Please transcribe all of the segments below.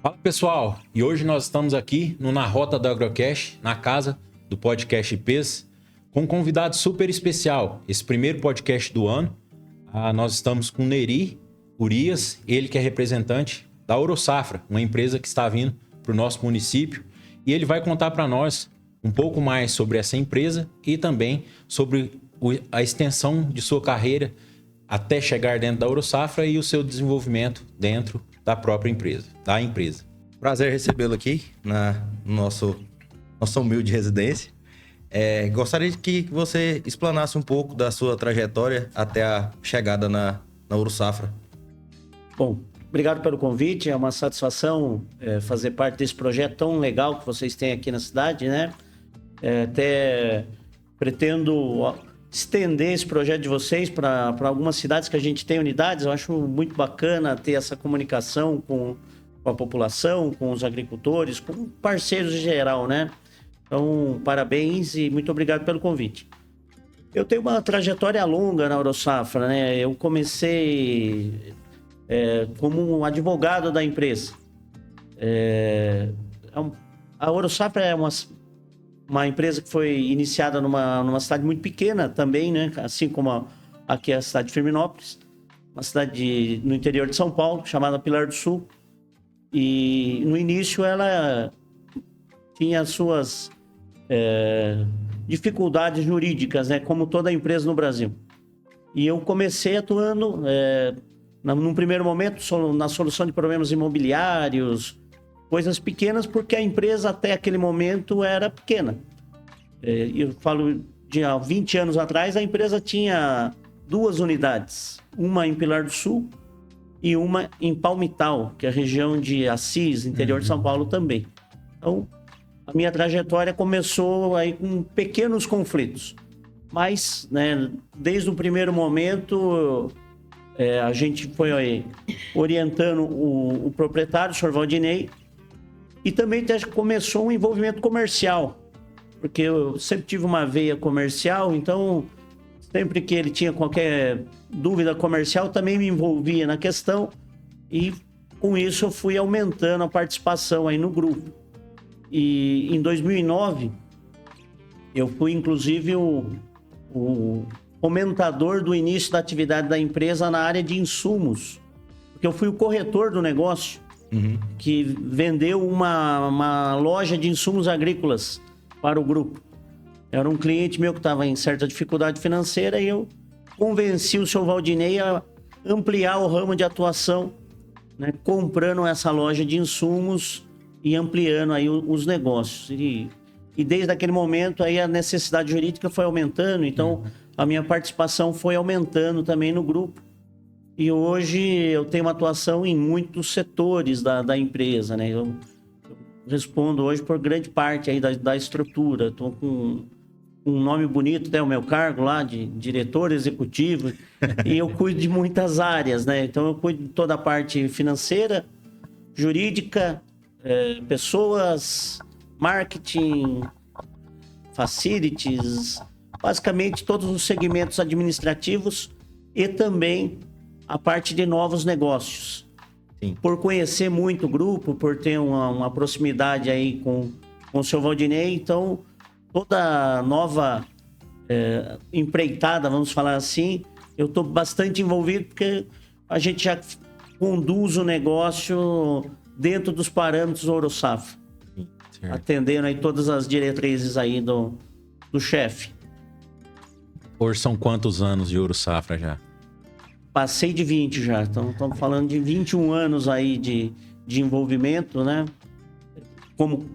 Fala pessoal, e hoje nós estamos aqui no Na Rota do Agrocast, na casa do podcast IPs, com um convidado super especial. Esse primeiro podcast do ano, nós estamos com o Neri Urias, ele que é representante da Orosafra, uma empresa que está vindo para o nosso município, e ele vai contar para nós um pouco mais sobre essa empresa e também sobre a extensão de sua carreira até chegar dentro da Orosafra e o seu desenvolvimento dentro da própria empresa, da empresa. Prazer recebê-lo aqui na nossa humilde residência. Gostaria que você explanasse um pouco da sua trajetória até a chegada na Orosafra. Bom, obrigado pelo convite. É uma satisfação fazer parte desse projeto tão legal que vocês têm aqui na cidade, né? Até pretendo estender esse projeto de vocês para algumas cidades que a gente tem unidades. Eu acho muito bacana ter essa comunicação com a população, com os agricultores, com parceiros em geral, né? Então, parabéns e muito obrigado pelo convite. Eu tenho uma trajetória longa na Orosafra, né? Eu comecei como um advogado da empresa. A Orosafra é uma empresa que foi iniciada numa cidade muito pequena também, né? Assim como aqui é a cidade de Firminópolis, uma cidade no interior de São Paulo, chamada Pilar do Sul. E no início ela tinha suas dificuldades jurídicas, né? Como toda empresa no Brasil. E eu comecei atuando, num primeiro momento, na solução de problemas imobiliários, coisas pequenas, porque a empresa até aquele momento era pequena. Eu falo de há 20 anos atrás, a empresa tinha 2 unidades, uma em Pilar do Sul e uma em Palmital, que é a região de Assis, interior de São Paulo também. Então, a minha trajetória começou aí com pequenos conflitos, mas, né, desde o primeiro momento, a gente foi aí orientando o proprietário, o Sr. Valdinei, e também começou um envolvimento comercial, porque eu sempre tive uma veia comercial, então sempre que ele tinha qualquer dúvida comercial, também me envolvia na questão, e com isso eu fui aumentando a participação aí no grupo. E em 2009, eu fui inclusive o comentador do início da atividade da empresa na área de insumos, porque eu fui o corretor do negócio. Que vendeu uma loja de insumos agrícolas para o grupo. Era um cliente meu que estava em certa dificuldade financeira e eu convenci o seu Valdinei a ampliar o ramo de atuação, né, comprando essa loja de insumos e ampliando aí os negócios. E desde aquele momento aí a necessidade jurídica foi aumentando, então a minha participação foi aumentando também no grupo. E hoje eu tenho uma atuação em muitos setores da empresa, né? Eu respondo hoje por grande parte aí da estrutura. Estou com um nome bonito, né? O meu cargo lá de diretor executivo. E eu cuido de muitas áreas, né? Então eu cuido de toda a parte financeira, jurídica, pessoas, marketing, facilities, basicamente todos os segmentos administrativos e também a parte de novos negócios. Sim. Por conhecer muito o grupo, por ter uma proximidade aí com o seu Valdinei, então toda nova empreitada, vamos falar assim, eu estou bastante envolvido porque a gente já conduz o negócio dentro dos parâmetros Orosafra, atendendo aí todas as diretrizes aí do chefe. Hoje são quantos anos de Orosafra já? Passei de 20 já, então estamos falando de 21 anos aí de envolvimento, né?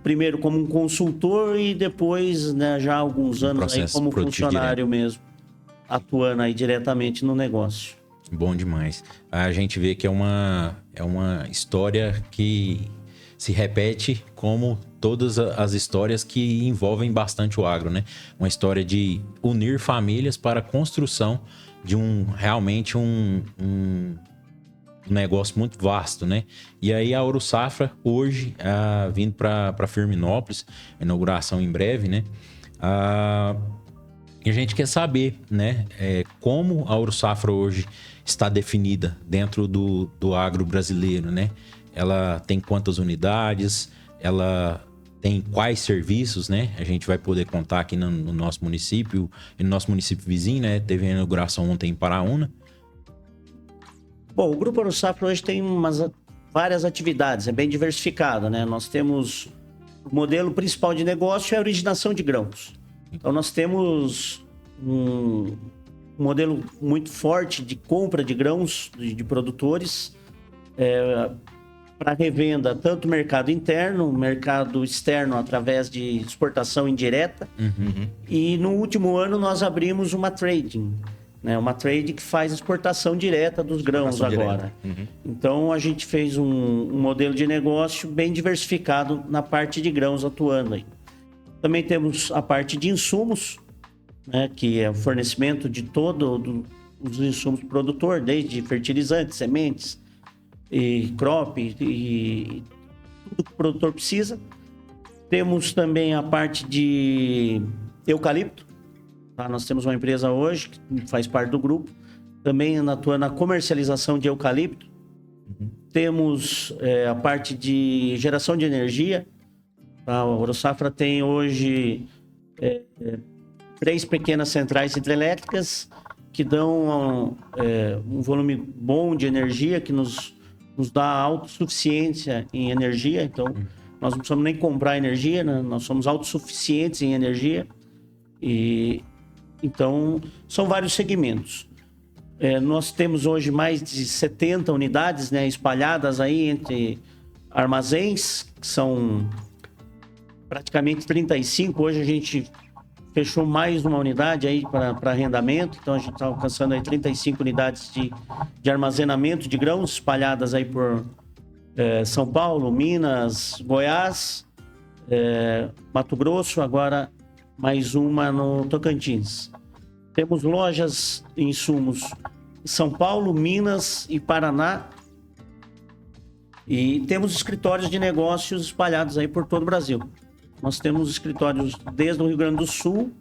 Primeiro como um consultor e depois, né, já há alguns anos aí como funcionário mesmo, atuando aí diretamente no negócio. Bom demais. A gente vê que é uma história que se repete como todas as histórias que envolvem bastante o agro, né? Uma história de unir famílias para a construção de realmente um negócio muito vasto, né? E aí a Orosafra hoje, vindo para Firminópolis, inauguração em breve, né? E a gente quer saber, né? Como a Orosafra hoje está definida dentro do agro brasileiro, né? ela tem quantas unidades, ela tem quais serviços, né? A gente vai poder contar aqui no nosso município e no nosso município vizinho, né? Teve a inauguração ontem em Paraúna. Bom, o Grupo Aurosafra hoje tem várias atividades, é bem diversificado, né? Nós temos o modelo principal de negócio é a originação de grãos. Então, nós temos um modelo muito forte de compra de grãos de produtores para revenda, tanto mercado interno, mercado externo através de exportação indireta. E no último ano nós abrimos uma trading, né? Uma trade que faz exportação direta dos grãos agora. Então a gente fez um modelo de negócio bem diversificado na parte de grãos atuando aí. Também temos a parte de insumos, né? Que é o fornecimento de todos os insumos do produtor, desde fertilizantes, sementes, e crop e tudo que o produtor precisa. Temos também a parte de eucalipto, tá? Nós temos uma empresa hoje que faz parte do grupo, também atua na comercialização de eucalipto. Temos a parte de geração de energia, tá? A Aurosafra tem hoje 3 pequenas centrais hidrelétricas que dão um volume bom de energia, que nos dá autossuficiência em energia. Então, nós não precisamos nem comprar energia, né? Nós somos autossuficientes em energia. E então, são vários segmentos. Nós temos hoje mais de 70 unidades, né, espalhadas aí entre armazéns, que são praticamente 35. Hoje a gente fechou mais uma unidade aí para arrendamento, então a gente está alcançando aí 35 unidades de armazenamento de grãos espalhadas aí por São Paulo, Minas, Goiás, Mato Grosso, agora mais uma no Tocantins. Temos lojas e insumos em São Paulo, Minas e Paraná, e temos escritórios de negócios espalhados aí por todo o Brasil. Nós temos escritórios desde o Rio Grande do Sul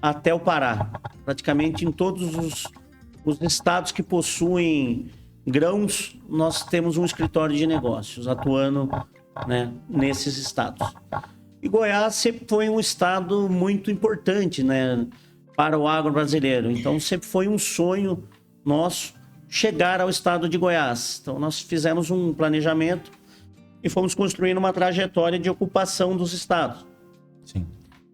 até o Pará, praticamente em todos os estados que possuem grãos. Nós temos um escritório de negócios atuando, né, nesses estados. E Goiás sempre foi um estado muito importante, né, para o agro brasileiro. Então sempre foi um sonho nosso chegar ao estado de Goiás. Então nós fizemos um planejamento e fomos construindo uma trajetória de ocupação dos estados. Sim.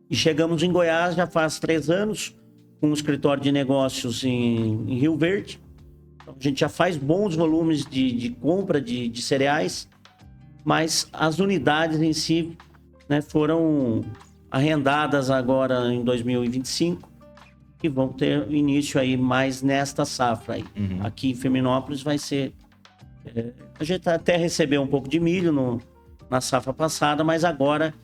E chegamos em Goiás já faz 3 anos, com um escritório de negócios em Rio Verde. Então, a gente já faz bons volumes de compra de cereais, mas as unidades em si, né, foram arrendadas agora em 2025, que vão ter início aí mais nesta safra aí. Aqui em Firminópolis vai ser... a gente até recebeu um pouco de milho na safra passada, mas agora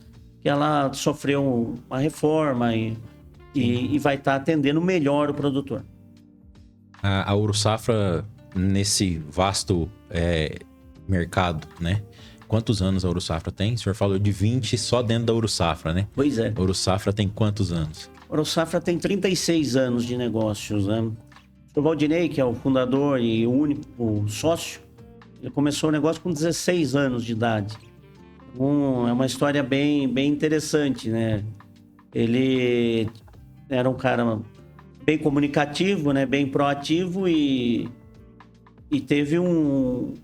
que ela sofreu uma reforma e vai estar atendendo melhor o produtor. A Aurosafra, nesse vasto mercado, né? Quantos anos a Aurosafra tem? O senhor falou de 20 só dentro da Aurosafra, né? Pois é. A Aurosafra tem quantos anos? A Aurosafra tem 36 anos de negócios, né? O Valdinei, que é o fundador e o único sócio, ele começou o negócio com 16 anos de idade. É uma história bem interessante, né? Ele era um cara bem comunicativo, né? Bem proativo e teve um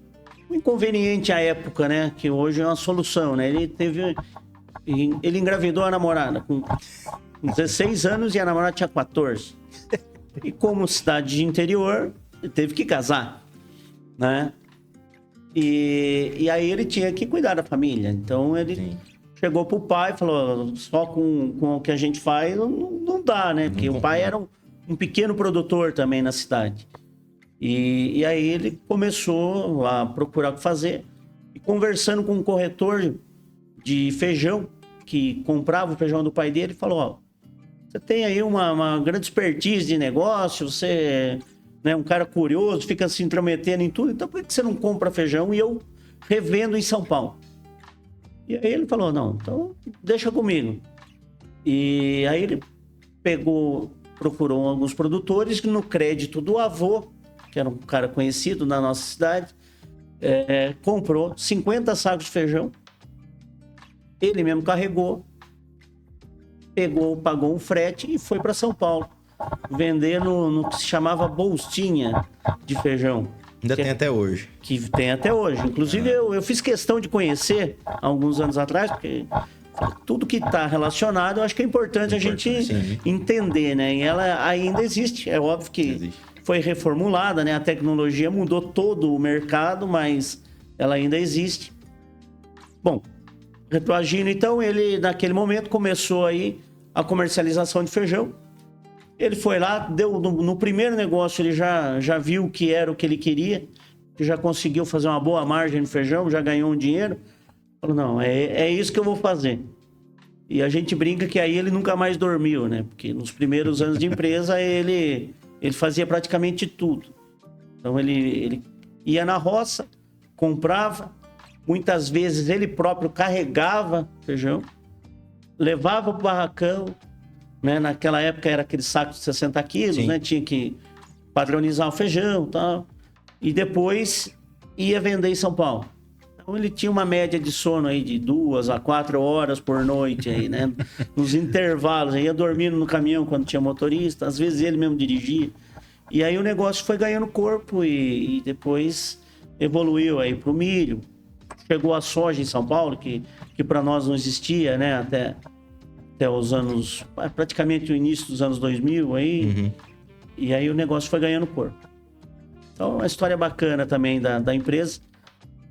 inconveniente à época, né? Que hoje é uma solução, né? Ele engravidou a namorada com 16 anos e a namorada tinha 14. E como cidade de interior, ele teve que casar, né? E aí ele tinha que cuidar da família. Então ele chegou pro pai e falou: só com o que a gente faz não dá, né? Porque o pai era um pequeno produtor também na cidade. E aí ele começou a procurar o que fazer. E conversando com um corretor de feijão, que comprava o feijão do pai dele, falou: ó, você tem aí uma grande expertise de negócio, você... né, um cara curioso, fica se intrometendo em tudo, então por que você não compra feijão e eu revendo em São Paulo? E aí ele falou: não, então deixa comigo. E aí ele procurou alguns produtores que no crédito do avô, que era um cara conhecido na nossa cidade, comprou 50 sacos de feijão, ele mesmo carregou, pagou um frete e foi para São Paulo, vender no que se chamava bolstinha de feijão. Ainda tem até hoje. Que tem até hoje. Inclusive, eu fiz questão de conhecer há alguns anos atrás, porque tudo que está relacionado, eu acho que é importante a gente entender, né? E ela ainda existe. É óbvio que foi reformulada, né? A tecnologia mudou todo o mercado, mas ela ainda existe. Bom, Retroagino, então, ele naquele momento começou aí a comercialização de feijão. Ele foi lá, deu no primeiro negócio, ele já viu o que era o que ele queria, que já conseguiu fazer uma boa margem no feijão, já ganhou um dinheiro. Falou, não, é isso que eu vou fazer. E a gente brinca que aí ele nunca mais dormiu, né? Porque nos primeiros anos de empresa ele fazia praticamente tudo. Então ele ia na roça, comprava, muitas vezes ele próprio carregava feijão, levava pro barracão, né? Naquela época era aquele saco de 60 quilos, né? Tinha que padronizar o feijão e tal. E depois ia vender em São Paulo. Então ele tinha uma média de sono aí de 2 a 4 horas por noite aí, né? Nos intervalos, ia dormindo no caminhão quando tinha motorista, às vezes ele mesmo dirigia. E aí o negócio foi ganhando corpo e depois evoluiu aí pro milho. Chegou a soja em São Paulo, que para nós não existia, né? Até os anos, praticamente o início dos anos 2000 aí. E aí o negócio foi ganhando corpo. Então, uma história bacana também da empresa,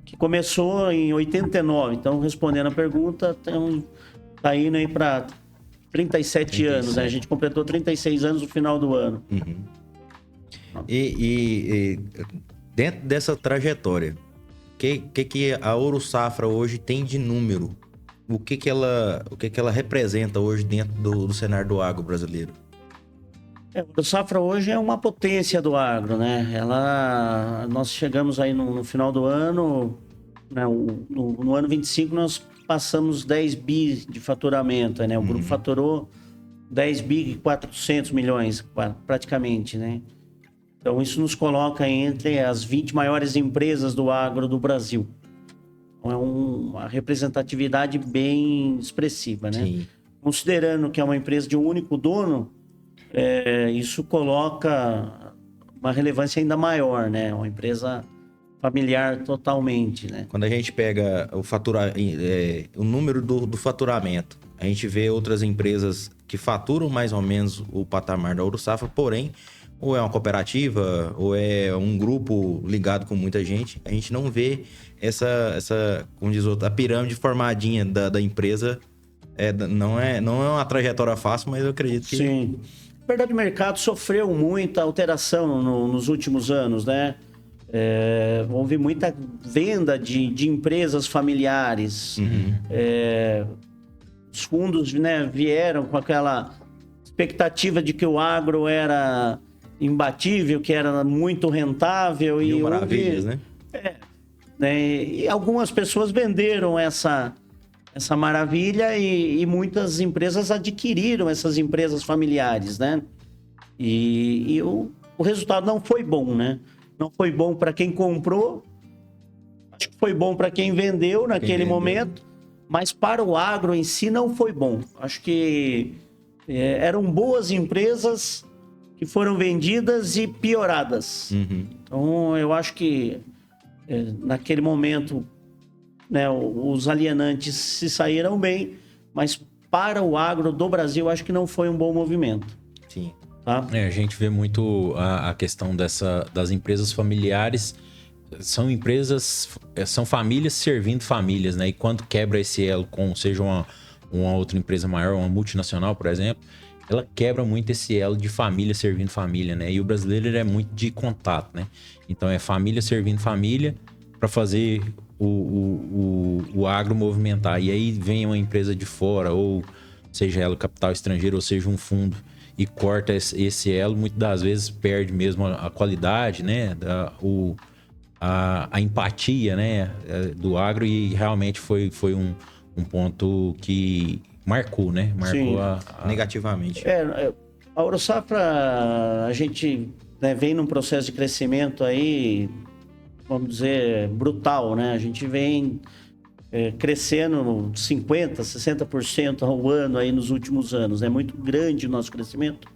que começou em 89. Então, respondendo a pergunta, tá indo aí para 37 anos, né? A gente completou 36 anos no final do ano. E dentro dessa trajetória, que a Ouro Safra hoje tem de número? O que ela representa hoje dentro do cenário do agro brasileiro? A Ouro Safra hoje é uma potência do agro, né? Nós chegamos aí no final do ano, né? No ano 25 nós passamos 10 bi de faturamento, né? O grupo faturou 10 bi e 400 milhões praticamente, né? Então isso nos coloca entre as 20 maiores empresas do agro do Brasil. É uma representatividade bem expressiva, né? Sim. Considerando que é uma empresa de um único dono, isso coloca uma relevância ainda maior, né? Uma empresa familiar totalmente, né? Quando a gente pega o número do faturamento, a gente vê outras empresas que faturam mais ou menos o patamar da Ouro Safra, porém, ou é uma cooperativa, ou é um grupo ligado com muita gente, a gente não vê essa como diz outro, a pirâmide formadinha da empresa. Não é uma trajetória fácil, mas eu acredito que... Sim. Na verdade, o mercado sofreu muita alteração nos últimos anos, né? Houve muita venda de empresas familiares. Os fundos, né, vieram com aquela expectativa de que o agro era imbatível, que era muito rentável. Mil maravilhas, né? E algumas pessoas venderam essa maravilha e muitas empresas adquiriram essas empresas familiares, né? E o resultado não foi bom, né? Não foi bom para quem comprou, acho que foi bom para quem vendeu naquele momento, mas para o agro em si não foi bom. Acho que eram boas empresas que foram vendidas e pioradas. Então, eu acho que naquele momento, né, os alienantes se saíram bem, mas para o agro do Brasil, acho que não foi um bom movimento. Sim. Tá? A gente vê muito a questão das empresas familiares. São famílias servindo famílias, né? E quando quebra esse elo com, seja uma outra empresa maior, uma multinacional, por exemplo, ela quebra muito esse elo de família servindo família, né? E o brasileiro ele é muito de contato, né? Então é família servindo família para fazer o agro movimentar. E aí vem uma empresa de fora, ou seja ela capital estrangeiro, ou seja um fundo, e corta esse elo, muitas das vezes perde mesmo a qualidade, né? A empatia, né? Do agro, e realmente foi um ponto que marcou, né? Marcou negativamente. A Ouro Safra, a gente, né, vem num processo de crescimento aí vamos dizer, brutal, né? A gente vem crescendo 50%, 60% ao ano aí nos últimos anos. É muito grande o nosso crescimento.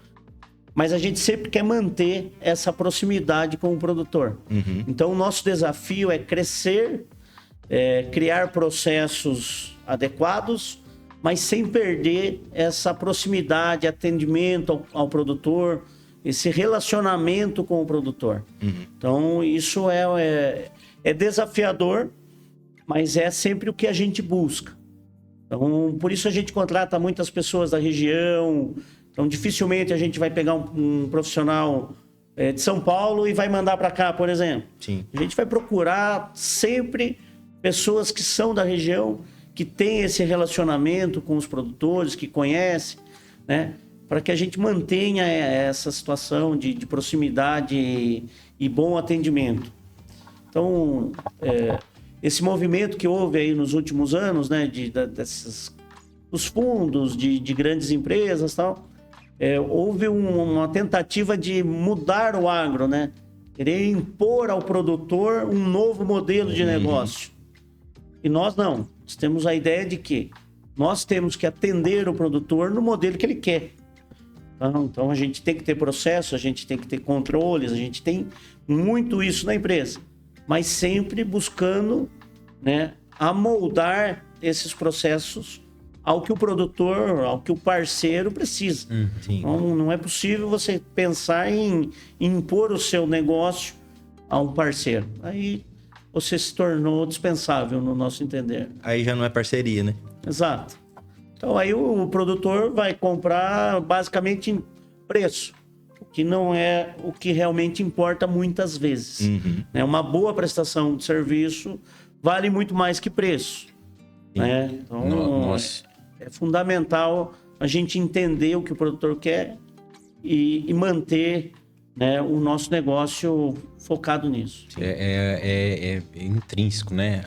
Mas a gente sempre quer manter essa proximidade com o produtor. Então, o nosso desafio é crescer, criar processos adequados, mas sem perder essa proximidade, atendimento ao produtor, esse relacionamento com o produtor. Então, isso é desafiador, mas é sempre o que a gente busca. Então, por isso a gente contrata muitas pessoas da região. Então, dificilmente a gente vai pegar um profissional de São Paulo e vai mandar para cá, por exemplo. Sim. A gente vai procurar sempre pessoas que são da região, que têm esse relacionamento com os produtores, que conhecem, né? Para que a gente mantenha essa situação de proximidade e bom atendimento. Então, esse movimento que houve aí nos últimos anos, né, dos fundos de grandes empresas e tal, houve uma tentativa de mudar o agro, né? Querer impor ao produtor um novo modelo de negócio. E nós não. Nós temos a ideia de que nós temos que atender o produtor no modelo que ele quer. Então a gente tem que ter processo, a gente tem que ter controles, a gente tem muito isso na empresa. Mas sempre buscando, né, amoldar esses processos ao que o produtor, ao que o parceiro precisa. Então, não é possível você pensar em impor o seu negócio a um parceiro. Aí você se tornou dispensável, no nosso entender. Aí já não é parceria, né? Exato. Então, aí o produtor vai comprar basicamente em preço, o que não é o que realmente importa muitas vezes. Uma boa prestação de serviço vale muito mais que preço. Né? Então, Nossa. é fundamental a gente entender o que o produtor quer e manter, né, o nosso negócio focado nisso. É intrínseco, né?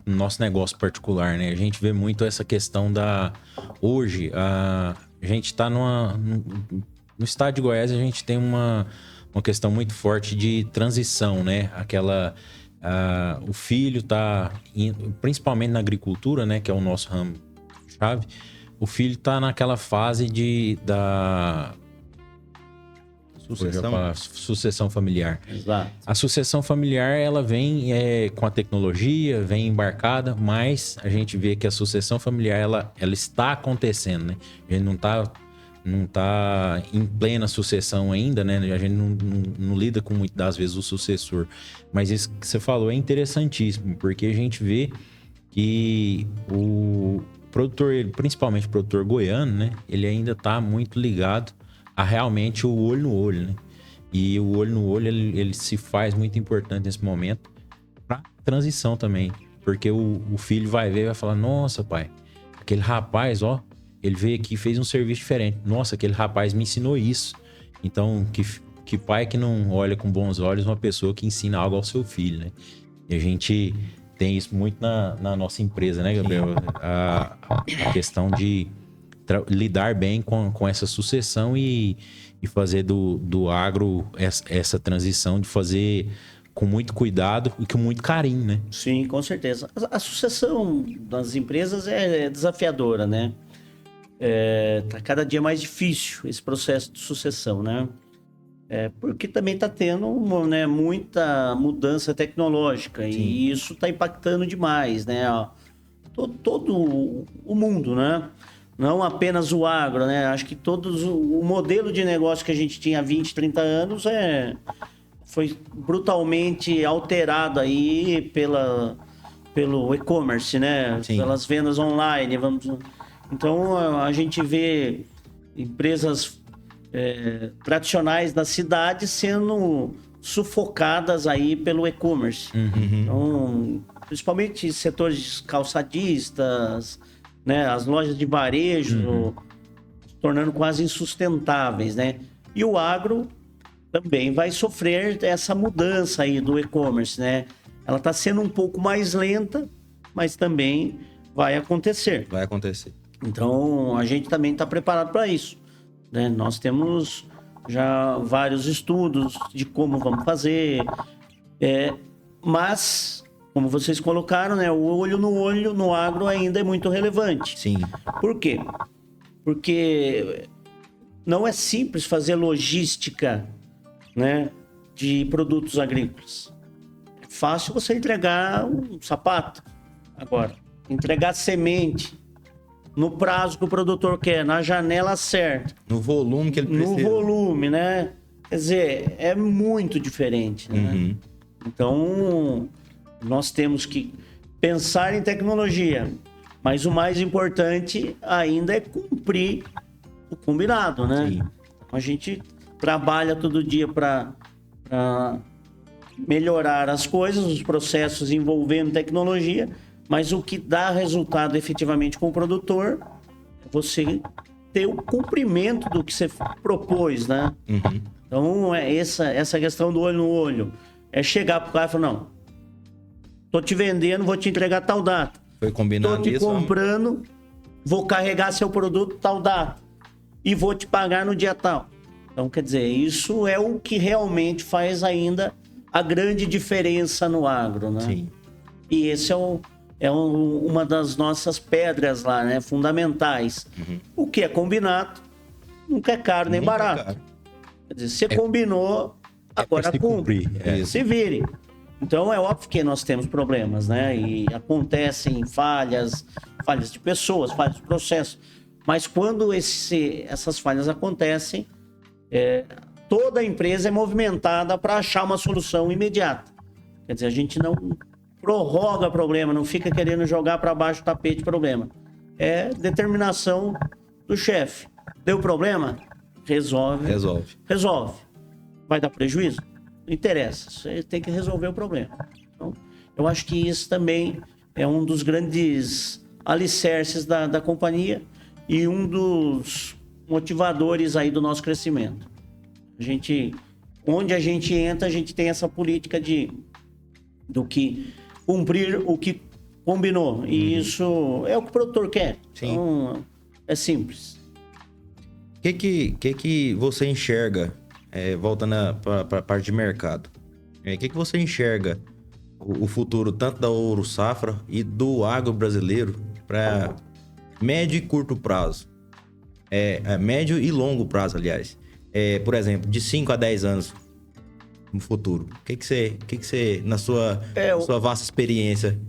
No nosso negócio particular, né? A gente vê muito essa questão Hoje, a gente está no estado de Goiás, a gente tem uma questão muito forte de transição, né? O filho está, principalmente na agricultura, né? Que é o nosso ramo chave. O filho está naquela fase da sucessão familiar. Exato. A sucessão familiar, ela vem com a tecnologia, vem embarcada, mas a gente vê que a sucessão familiar, ela está acontecendo, né? A gente não tá em plena sucessão ainda, né? A gente não lida com muitas das vezes o sucessor. Mas isso que você falou é interessantíssimo, porque a gente vê que o produtor, principalmente o produtor goiano, né? Ele ainda está muito ligado a realmente o olho no olho, né? E o olho no olho, ele se faz muito importante nesse momento para transição também. Porque o filho vai ver e vai falar, nossa, pai, aquele rapaz, ó, ele veio aqui e fez um serviço diferente. Nossa, aquele rapaz me ensinou isso. Então, que pai que não olha com bons olhos uma pessoa que ensina algo ao seu filho, né? E a gente tem isso muito na nossa empresa, né, Gabriel? A questão de lidar bem com essa sucessão e fazer do agro essa transição, de fazer com muito cuidado e com muito carinho, né? Sim, com certeza. A sucessão das empresas é desafiadora, né? Tá cada dia mais difícil esse processo de sucessão, né? Porque também está tendo muita mudança tecnológica. Sim. E isso está impactando demais, né? Todo o mundo, né? Não apenas o agro, né? Acho que o modelo de negócio que a gente tinha há 20, 30 anos foi brutalmente alterado aí pelo e-commerce, né? Sim. Pelas vendas online, Então, a gente vê empresas tradicionais da cidade sendo sufocadas aí pelo e-commerce. Então, principalmente setores calçadistas, né, as lojas de varejo, se tornando quase insustentáveis, né? E o agro também vai sofrer essa mudança aí do e-commerce, né? Ela está sendo um pouco mais lenta, mas também vai acontecer. Vai acontecer. Então, a gente também está preparado para isso, né? Nós temos já vários estudos de como vamos fazer. Mas, como vocês colocaram, né, o olho no olho no agro ainda é muito relevante. Sim. Por quê? Porque não é simples fazer logística, né, de produtos agrícolas. É fácil você entregar um sapato. Agora, entregar semente no prazo que o produtor quer, na janela certa. No volume que ele precisa. No volume, né? Quer dizer, é muito diferente, né? Uhum. Então, nós temos que pensar em tecnologia, mas o mais importante ainda é cumprir o combinado, né? Sim. A gente trabalha todo dia para melhorar as coisas, os processos envolvendo tecnologia, mas o que dá resultado efetivamente com o produtor é você ter o cumprimento do que você propôs, né? Uhum. Então, é essa questão do olho no olho. É chegar pro cara e falar, não, tô te vendendo, vou te entregar tal data. Foi combinado Tô te isso? comprando, vou carregar seu produto tal data. E vou te pagar no dia tal. Então, quer dizer, isso é o que realmente faz ainda a grande diferença no agro, né? Sim. E esse uma das nossas pedras lá, né? Fundamentais. Uhum. O que é combinado nunca é caro nem Nunca é barato. caro. Quer dizer, você combinou, agora se cumpre. cumprir, é. Se vire. Então, é óbvio que nós temos problemas, né? E acontecem falhas de pessoas, falhas de processo. Mas quando essas falhas acontecem, toda a empresa é movimentada para achar uma solução imediata. Quer dizer, a gente não prorroga problema, não fica querendo jogar para baixo do tapete problema. É determinação do chefe. Deu problema? Resolve. Vai dar prejuízo? Não interessa. Você tem que resolver o problema. Então, eu acho que isso também é um dos grandes alicerces da companhia e um dos motivadores aí do nosso crescimento. Onde a gente entra, a gente tem essa política do que cumprir o que combinou. E isso é o que o produtor quer. Sim. Então, é simples. O que você enxerga, voltando para a parte de mercado, o que você enxerga o futuro tanto da Ouro Safra e do agro brasileiro para médio e curto prazo? Médio e longo prazo, aliás. Por exemplo, de 5 a 10 anos no futuro. O que você, na sua vasta experiência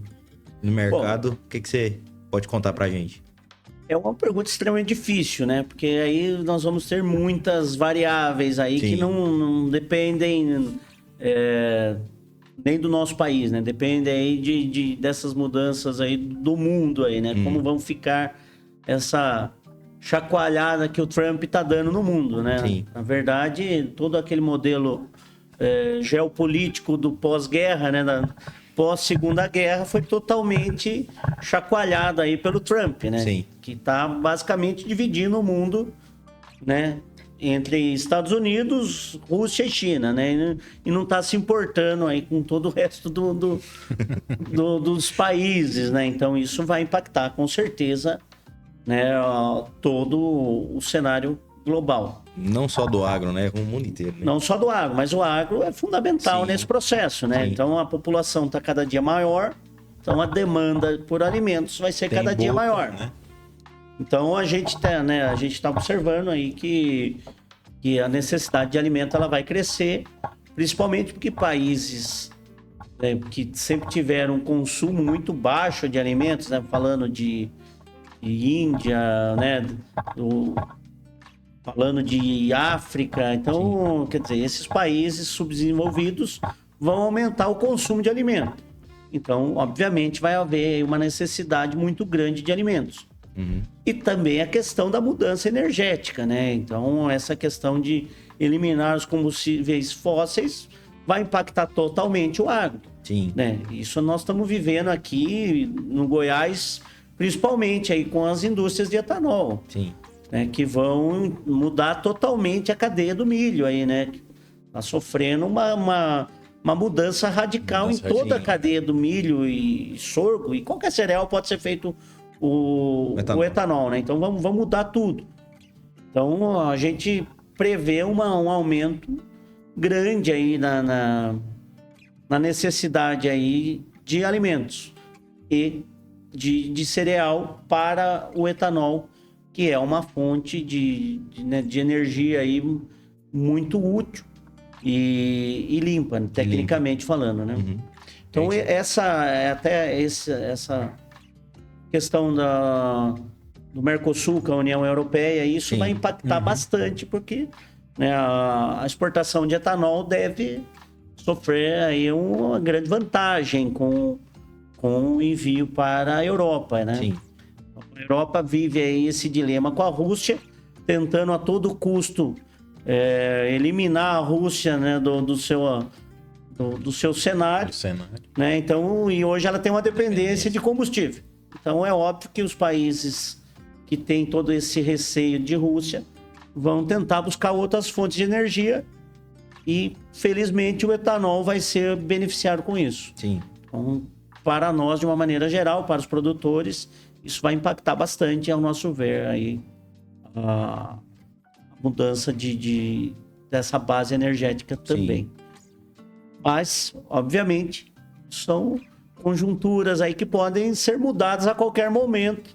no mercado, o que você pode contar pra gente? É uma pergunta extremamente difícil, né? Porque aí nós vamos ter muitas variáveis aí Sim. que não dependem nem do nosso país, né? Depende aí dessas mudanças aí do mundo aí, né? Como vão ficar essa chacoalhada que o Trump tá dando no mundo, né? Sim. Na verdade, todo aquele modelo geopolítico do pós-guerra, né? Pós-segunda guerra foi totalmente chacoalhado aí pelo Trump, né? Sim. Que tá basicamente dividindo o mundo, né? Entre Estados Unidos, Rússia e China, né? E não tá se importando aí com todo o resto dos países, né? Então isso vai impactar com certeza, né? Todo o cenário global. Não só do agro, né? Com o mundo inteiro. Né? Não só do agro, mas o agro é fundamental Sim. nesse processo, né? Sim. Então a população está cada dia maior, então a demanda por alimentos vai ser cada dia maior. Né? Então a gente tá observando aí que a necessidade de alimento ela vai crescer, principalmente porque países que sempre tiveram um consumo muito baixo de alimentos, né? Falando de Índia, né? Falando de África, então, quer dizer, esses países subdesenvolvidos vão aumentar o consumo de alimento. Então, obviamente, vai haver uma necessidade muito grande de alimentos. Uhum. E também a questão da mudança energética, né? Então, essa questão de eliminar os combustíveis fósseis vai impactar totalmente o agro. Sim. Né? Isso nós estamos vivendo aqui no Goiás, principalmente aí com as indústrias de etanol. Sim. Né, que vão mudar totalmente a cadeia do milho aí, né? Tá sofrendo uma mudança radical em toda a cadeia do milho e sorgo. E qualquer cereal pode ser feito o etanol, né? Então vamos mudar tudo. Então a gente prevê um aumento grande aí na na necessidade aí de alimentos e de cereal para o etanol, que é uma fonte de energia aí muito útil e limpa, tecnicamente falando, né? Uhum. Então, essa questão do Mercosul com a União Europeia, isso vai impactar bastante, porque, né, a exportação de etanol deve sofrer aí uma grande vantagem com o envio para a Europa, né? Sim. A Europa vive aí esse dilema com a Rússia, tentando a todo custo eliminar a Rússia, né, do seu cenário, né? Então, e hoje ela tem uma dependência de combustível. Então, é óbvio que os países que têm todo esse receio de Rússia vão tentar buscar outras fontes de energia e, felizmente, o etanol vai ser beneficiado com isso. Sim. Então, para nós, de uma maneira geral, para os produtores, isso vai impactar bastante, ao nosso ver, aí, a mudança dessa base energética também. Sim. Mas, obviamente, são conjunturas aí que podem ser mudadas a qualquer momento,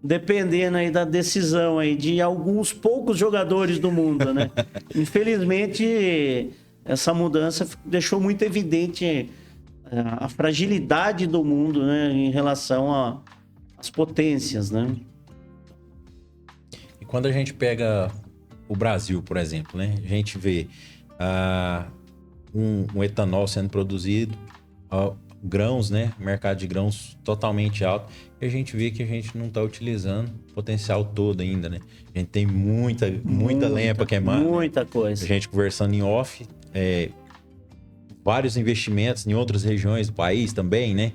dependendo aí da decisão aí de alguns poucos jogadores do mundo, né? Infelizmente, essa mudança deixou muito evidente a fragilidade do mundo, né, em relação às potências, né? E quando a gente pega o Brasil, por exemplo, né? A gente vê um etanol sendo produzido, grãos, né? Mercado de grãos totalmente alto. E a gente vê que a gente não está utilizando o potencial todo ainda, né? A gente tem muita lenha para queimar. Muita coisa. A gente conversando em off, vários investimentos em outras regiões do país também, né?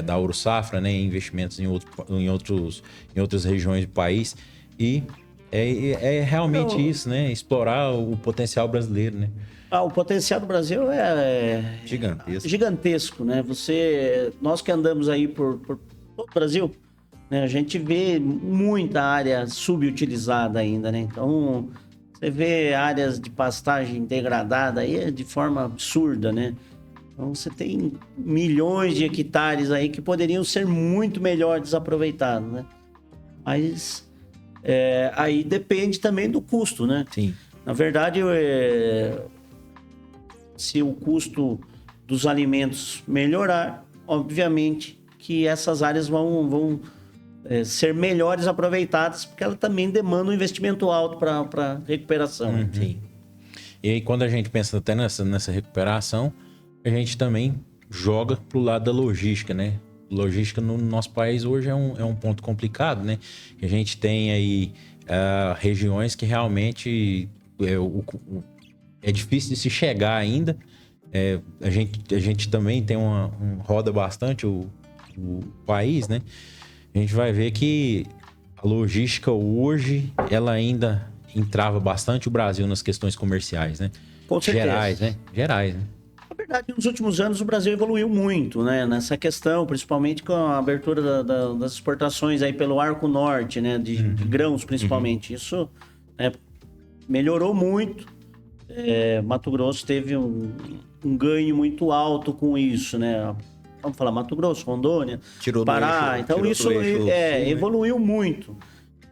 Da Ouro Safra, né? Investimentos em outras regiões do país. E é realmente isso, né? Explorar o potencial brasileiro, né? O potencial do Brasil é gigantesco, né? Nós que andamos aí por todo o Brasil, né? A gente vê muita área subutilizada ainda, né? Então, você vê áreas de pastagem degradada aí de forma absurda, né? Então, você tem milhões de hectares aí que poderiam ser muito melhor desaproveitados, né? Mas aí depende também do custo, né? Sim. Na verdade, se o custo dos alimentos melhorar, obviamente que essas áreas vão ser melhores aproveitadas, porque ela também demanda um investimento alto para recuperação. Uhum. Sim. E aí, quando a gente pensa até nessa recuperação, a gente também joga pro lado da logística, né? Logística no nosso país hoje é um ponto complicado, né? A gente tem aí regiões que realmente é difícil de se chegar ainda. A gente também tem roda bastante o país, né? A gente vai ver que a logística hoje, ela ainda entrava bastante o Brasil nas questões comerciais, né? Com certeza. Gerais, né? Na verdade, nos últimos anos o Brasil evoluiu muito, né? Nessa questão, principalmente com a abertura das exportações aí pelo Arco Norte, né? De grãos, principalmente. Isso melhorou muito. Mato Grosso teve um ganho muito alto com isso, né? Vamos falar Mato Grosso, Rondônia, Pará. Então isso evoluiu muito.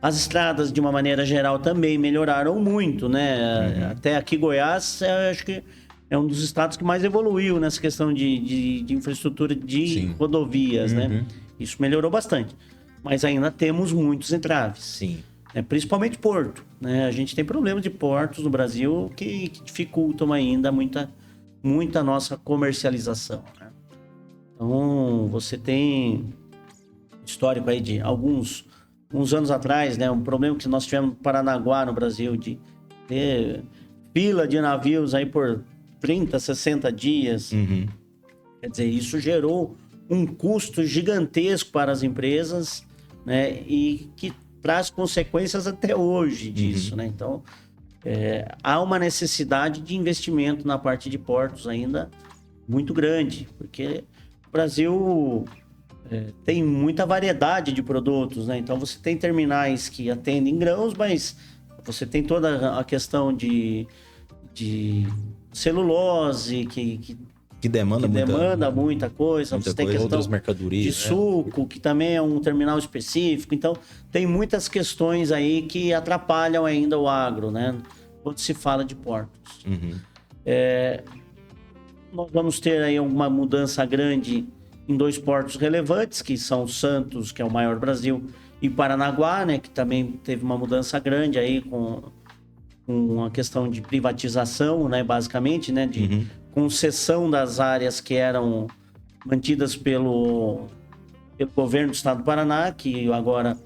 As estradas, de uma maneira geral, também melhoraram muito, né? Até aqui Goiás, acho que é um dos estados que mais evoluiu nessa questão de infraestrutura de rodovias, né? Isso melhorou bastante. Mas ainda temos muitos entraves. Sim. Principalmente porto, né? A gente tem problemas de portos no Brasil que dificultam ainda muita nossa comercialização, né? Então, você tem histórico aí de uns anos atrás, né? Um problema que nós tivemos no Paranaguá, no Brasil, de ter fila de navios aí por 30, 60 dias. Quer dizer, isso gerou um custo gigantesco para as empresas, né? E que traz consequências até hoje disso, né? Então, há uma necessidade de investimento na parte de portos ainda muito grande, porque o Brasil tem muita variedade de produtos, né? Então, você tem terminais que atendem grãos, mas você tem toda a questão de celulose, que Que demanda muita coisa. muita Você tem coisa. questão Outras mercadorias, de suco, que também é um terminal específico. Então, tem muitas questões aí que atrapalham ainda o agro, né? Quando se fala de portos. Uhum. Nós vamos ter aí uma mudança grande em 2 portos relevantes, que são Santos, que é o maior do Brasil, e Paranaguá, né? Que também teve uma mudança grande aí com a questão de privatização, né? Basicamente, né? De concessão das áreas que eram mantidas pelo governo do estado do Paraná, que agora,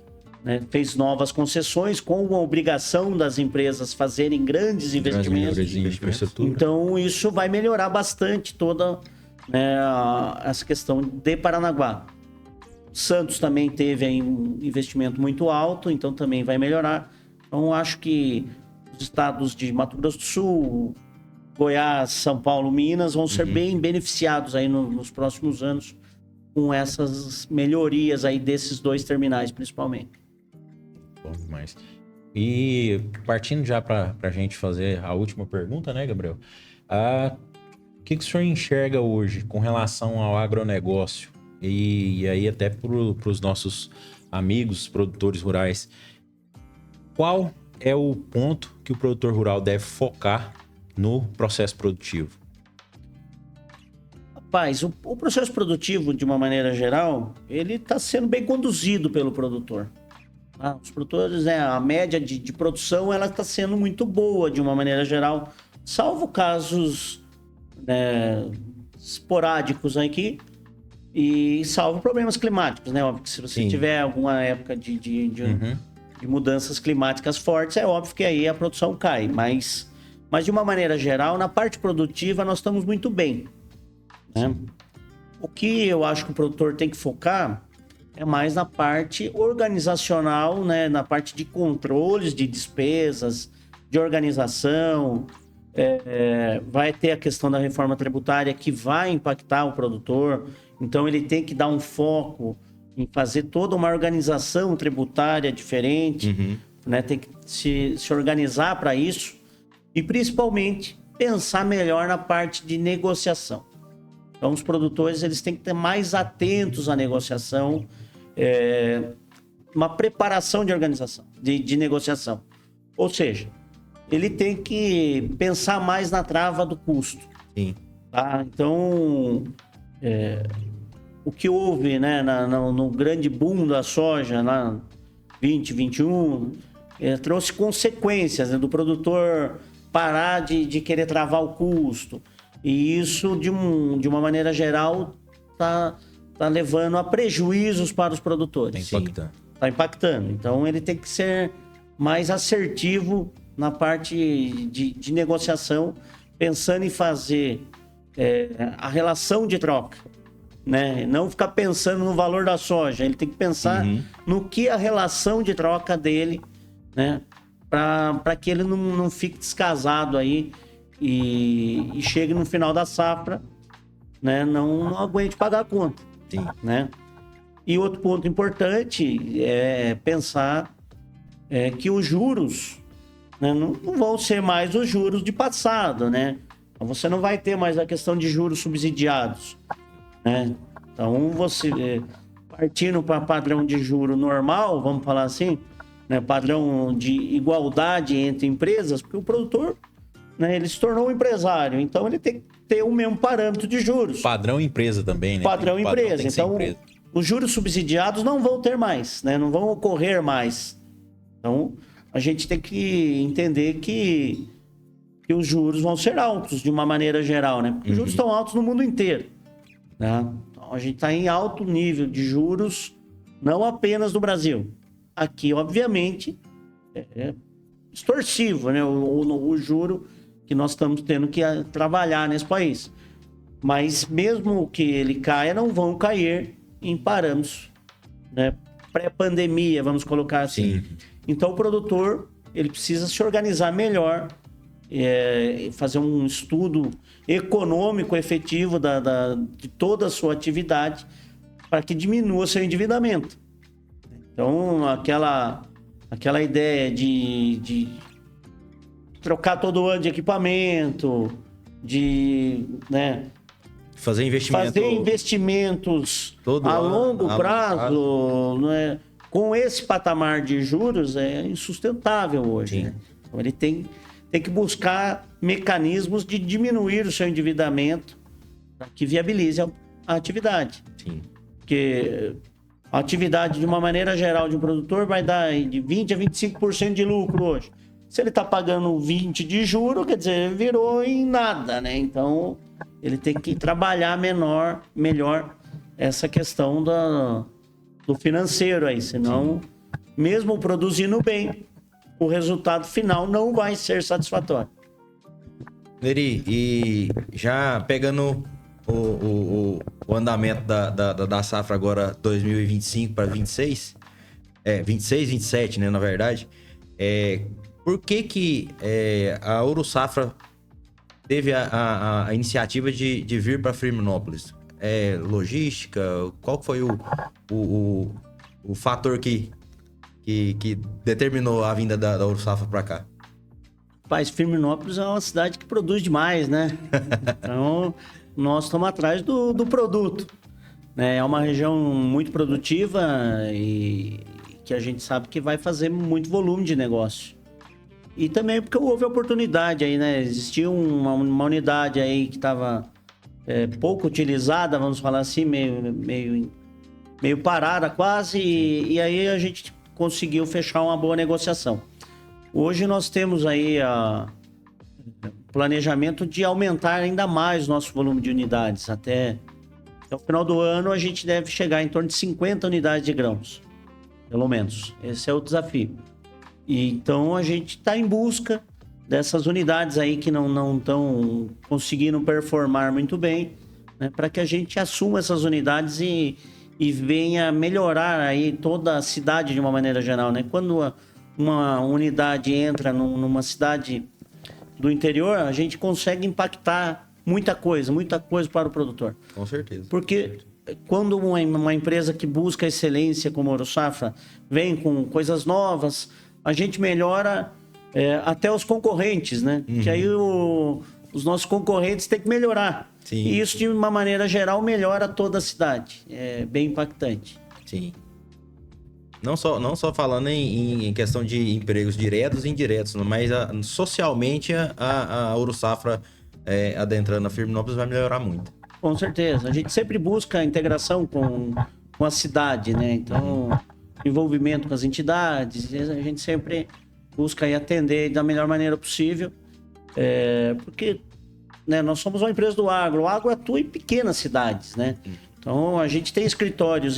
né, fez novas concessões com a obrigação das empresas fazerem grandes investimentos. Em infraestrutura. Então, isso vai melhorar bastante toda, né, essa questão de Paranaguá. Santos também teve aí um investimento muito alto, então também vai melhorar. Então, acho que os estados de Mato Grosso do Sul, Goiás, São Paulo, Minas vão ser bem beneficiados aí nos próximos anos com essas melhorias aí desses 2 terminais, principalmente. Bom demais. E partindo já para a gente fazer a última pergunta, né, Gabriel? O que o senhor enxerga hoje com relação ao agronegócio? E aí até para os nossos amigos produtores rurais. Qual é o ponto que o produtor rural deve focar no processo produtivo? Rapaz, o processo produtivo, de uma maneira geral, ele está sendo bem conduzido pelo produtor. Tá? Os produtores, né, a média de produção, ela está sendo muito boa, de uma maneira geral, salvo casos, né, esporádicos aqui, e salvo problemas climáticos, né? Óbvio que se você tiver alguma época de mudanças climáticas fortes, é óbvio que aí a produção cai, mas de uma maneira geral, na parte produtiva, nós estamos muito bem, né? O que eu acho que o produtor tem que focar é mais na parte organizacional, né? Na parte de controles de despesas, de organização. Vai ter a questão da reforma tributária que vai impactar o produtor, então ele tem que dar um foco em fazer toda uma organização tributária diferente, né? Tem que se organizar para isso e principalmente pensar melhor na parte de negociação. Então os produtores eles têm que estar mais atentos à negociação, uma preparação de organização, de negociação. Ou seja, ele tem que pensar mais na trava do custo. Sim. Tá? Então, o que houve, né, no grande boom da soja, na 2021, trouxe consequências, né, do produtor parar de querer travar o custo. E isso, de uma maneira geral, tá levando a prejuízos para os produtores. Está impactando. Então, ele tem que ser mais assertivo na parte de negociação, pensando em fazer a relação de troca, né? Não ficar pensando no valor da soja, ele tem que pensar no que a relação de troca dele, né? Para que ele não fique descasado aí e chegue no final da safra, né? Não aguente pagar a conta. Sim. Né? E outro ponto importante é pensar que os juros, né, não vão ser mais os juros de passado, né? Então, você não vai ter mais a questão de juros subsidiados, né? Então, você partindo para padrão de juro normal, vamos falar assim, né, padrão de igualdade entre empresas, porque o produtor, né, ele se tornou um empresário, então ele tem que ter o mesmo parâmetro de juros. Padrão empresa também, né? Padrão empresa. Então, empresa. Os juros subsidiados não vão ter mais, né? Não vão ocorrer mais. Então, a gente tem que entender que os juros vão ser altos de uma maneira geral, né? Porque os juros estão altos no mundo inteiro, né? Então, a gente está em alto nível de juros, não apenas no Brasil. Aqui, obviamente, é extorsivo, né? O juro que nós estamos tendo que trabalhar nesse país. Mas mesmo que ele caia, não vão cair em parâmetros, né, pré-pandemia, vamos colocar assim. Sim. Então o produtor ele precisa se organizar melhor, fazer um estudo econômico efetivo de toda a sua atividade para que diminua seu endividamento. Então aquela ideia de trocar todo ano de equipamento, né, Fazer investimentos todo a ano, longo a prazo, né, com esse patamar de juros é insustentável hoje. Sim. Né? Então, ele tem que buscar mecanismos de diminuir o seu endividamento para que viabilize a atividade. Sim. Porque a atividade, de uma maneira geral, de um produtor vai dar de 20% a 25% de lucro hoje. Se ele está pagando 20% de juro, quer dizer, virou em nada, né? Então, ele tem que trabalhar melhor essa questão do financeiro aí. Senão, mesmo produzindo bem, o resultado final não vai ser satisfatório. Neri, e já pegando o andamento da safra agora 2025 para 26, 26, 27, né, na verdade, por que a Ouro Safra teve a iniciativa de vir para Firminópolis? Logística? Qual foi o fator que determinou a vinda da Ouro Safra para cá? Rapaz, Firminópolis é uma cidade que produz demais, né? Então, nós estamos atrás do produto. Né? É uma região muito produtiva e que a gente sabe que vai fazer muito volume de negócio. E também porque houve oportunidade aí, né? Existia uma unidade aí que estava pouco utilizada, vamos falar assim, meio parada quase, e aí a gente conseguiu fechar uma boa negociação. Hoje nós temos aí planejamento de aumentar ainda mais o nosso volume de unidades. Até o final do ano a gente deve chegar em torno de 50 unidades de grãos, pelo menos. Esse é o desafio. E então a gente está em busca dessas unidades aí que não estão conseguindo performar muito bem, né, para que a gente assuma essas unidades e venha melhorar aí toda a cidade de uma maneira geral, né? Quando uma unidade entra numa cidade do interior, a gente consegue impactar muita coisa para o produtor. Com certeza. Porque quando uma empresa que busca excelência como a Ouro Safra vem com coisas novas, a gente melhora até os concorrentes, né? Que aí os nossos concorrentes têm que melhorar. Sim. E isso, de uma maneira geral, melhora toda a cidade. É bem impactante. Sim. Não só falando em questão de empregos diretos e indiretos, mas socialmente a Ouro Safra adentrando a Firminópolis vai melhorar muito. Com certeza. A gente sempre busca a integração com a cidade, né? Então, envolvimento com as entidades, a gente sempre busca aí atender da melhor maneira possível, porque, né, nós somos uma empresa do agro. O agro atua em pequenas cidades, né? Então, a gente tem escritórios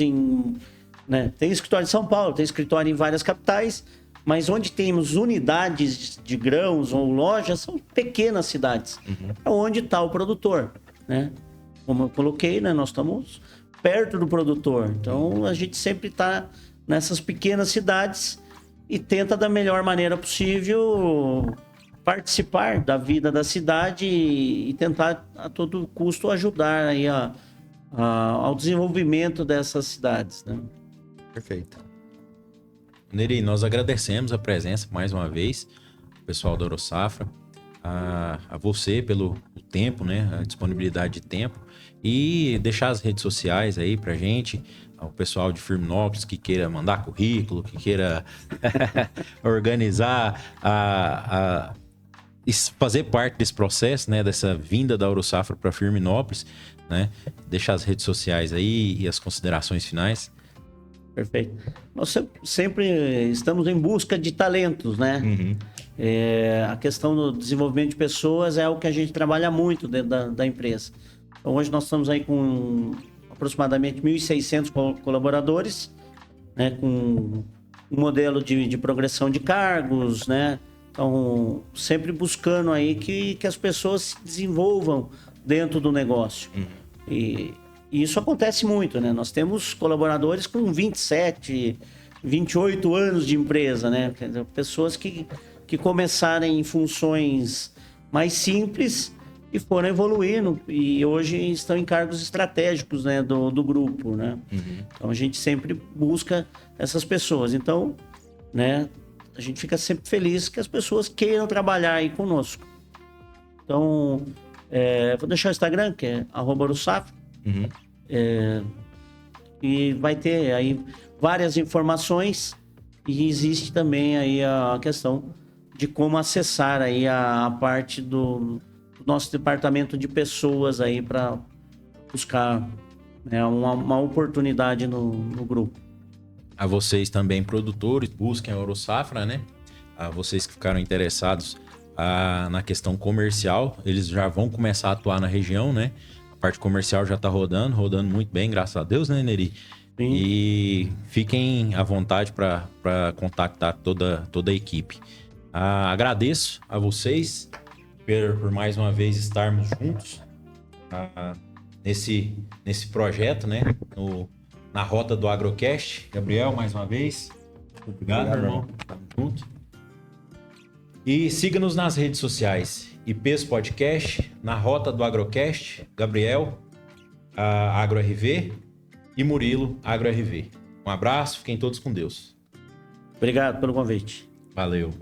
tem escritório em São Paulo, tem escritório em várias capitais, mas onde temos unidades de grãos ou lojas são pequenas cidades. É onde está o produtor, né? Como eu coloquei, né, nós estamos perto do produtor. Então, a gente sempre está nessas pequenas cidades e tenta da melhor maneira possível participar da vida da cidade e tentar a todo custo ajudar aí ao desenvolvimento dessas cidades, né? Perfeito. Neri, nós agradecemos a presença mais uma vez, o pessoal da Ouro Safra, a você pelo tempo, né, a disponibilidade de tempo, e deixar as redes sociais aí pra gente, o pessoal de Firminópolis que queira mandar currículo, que queira organizar, fazer parte desse processo, né, dessa vinda da Ouro Safra para Firminópolis, né, deixar as redes sociais aí e as considerações finais. Perfeito. Nós sempre estamos em busca de talentos, né? A questão do desenvolvimento de pessoas é algo que a gente trabalha muito dentro da empresa. Então, hoje nós estamos aí com aproximadamente 1.600 colaboradores, né? Com um modelo de progressão de cargos, né? Então, sempre buscando aí que as pessoas se desenvolvam dentro do negócio. E isso acontece muito, né? Nós temos colaboradores com 27, 28 anos de empresa, né? Quer dizer, pessoas que começaram em funções mais simples e foram evoluindo e hoje estão em cargos estratégicos, né, do grupo, né? Então, a gente sempre busca essas pessoas. Então, né, a gente fica sempre feliz que as pessoas queiram trabalhar aí conosco. Então, Vou deixar o Instagram, que é @orosafra. Uhum. E vai ter aí várias informações e existe também aí a questão de como acessar aí a parte do nosso departamento de pessoas aí para buscar, né, uma oportunidade no grupo. A vocês também, produtores, busquem a Orosafra, né? A vocês que ficaram interessados na questão comercial, eles já vão começar a atuar na região, né? A parte comercial já tá rodando muito bem, graças a Deus, né, Neri? Sim. E fiquem à vontade para contactar toda a equipe. Agradeço a vocês por mais uma vez estarmos juntos nesse projeto, né? Na rota do Agrocast. Gabriel, mais uma vez. Obrigado, meu irmão. Tamo junto. E siga-nos nas redes sociais. IPs Podcast, na rota do Agrocast, Gabriel, AgroRV e Murilo, AgroRV. Um abraço, fiquem todos com Deus. Obrigado pelo convite. Valeu.